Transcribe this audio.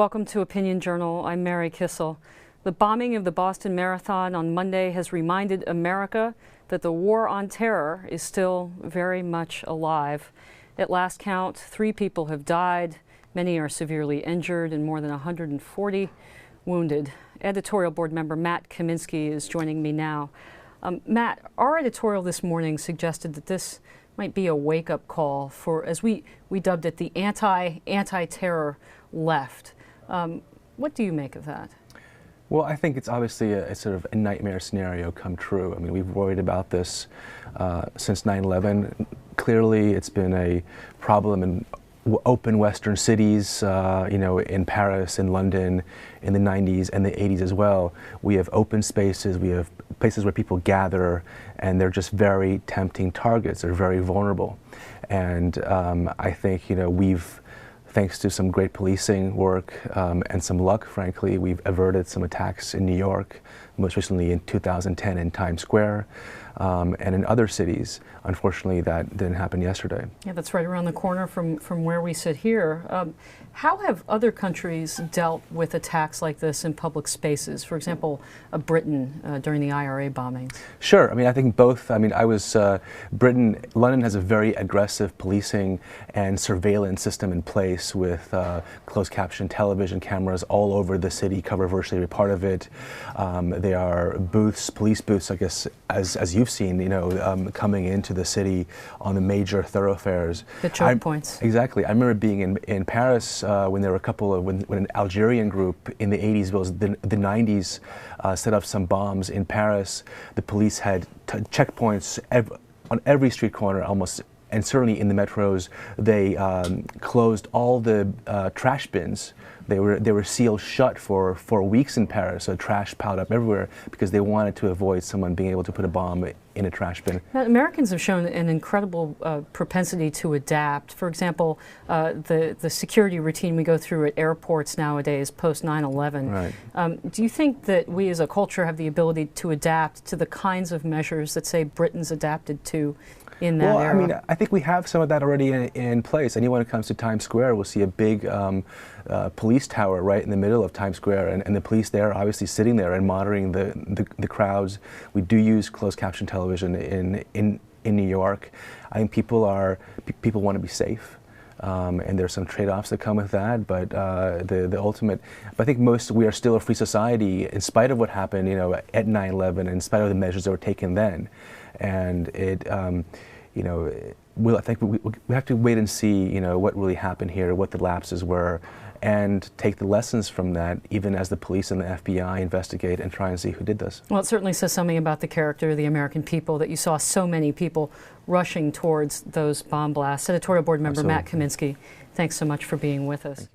Welcome to Opinion Journal. I'm Mary Kissel. The bombing of the Boston Marathon on Monday has reminded America that the war on terror is still very much alive. At last count, 3 people have died, many are severely injured, and more than 140 wounded. Editorial board member Matt Kaminsky is joining me now. Matt, our editorial this morning suggested that this might be a wake-up call for, as we dubbed it, the anti-terror left. What do you make of that? Well, I think it's obviously a sort of a nightmare scenario come true. I mean, we've worried about this since 9/11. Clearly, it's been a problem in open Western cities, in Paris, in London, in the 90s and the 80s as well. We have open spaces, we have places where people gather, and they're just very tempting targets. They're very vulnerable. And I think, thanks to some great policing work and some luck, frankly, we've averted some attacks in New York, most recently in 2010 in Times Square, and in other cities. Unfortunately, that didn't happen yesterday. Yeah, that's right around the corner from where we sit here. How have other countries dealt with attacks like this in public spaces? For example, Britain during the IRA bombings. Sure. I mean, I think both. I mean, London has a very aggressive policing and surveillance system in place with closed caption television cameras all over the city, cover virtually every part of it. There are booths, police booths, I guess, as you've seen, coming into the city on the major thoroughfares. The choke points. Exactly. I remember being in Paris when there were a couple of, when an Algerian group in the 80s, well, the 90s, set up some bombs in Paris. The police had checkpoints on every street corner almost, and certainly in the metros. They closed all the trash bins. They were sealed shut for weeks in Paris, so trash piled up everywhere because they wanted to avoid someone being able to put a bomb in a trash bin. Now, Americans have shown an incredible propensity to adapt. For example, the security routine we go through at airports nowadays post 9/11. Right. Do you think that we as a culture have the ability to adapt to the kinds of measures that, say, Britain's adapted to in that era? I mean, I think we have some of that already in place. Anyone who comes to Times Square will see a big police tower right in the middle of Times Square, and the police there are obviously sitting there and monitoring the crowds. We do use closed caption television in New York. I think people want to be safe. And there's some trade-offs that come with that, but the ultimate, I think we are still a free society in spite of what happened, at 9/11, in spite of the measures that were taken then. And I think we have to wait and see, what really happened here, what the lapses were, and take the lessons from that, even as the police and the FBI investigate and try and see who did this. Well, it certainly says something about the character of the American people that you saw so many people rushing towards those bomb blasts. Editorial board member Matt Kaminsky, thanks so much for being with us. Thank you.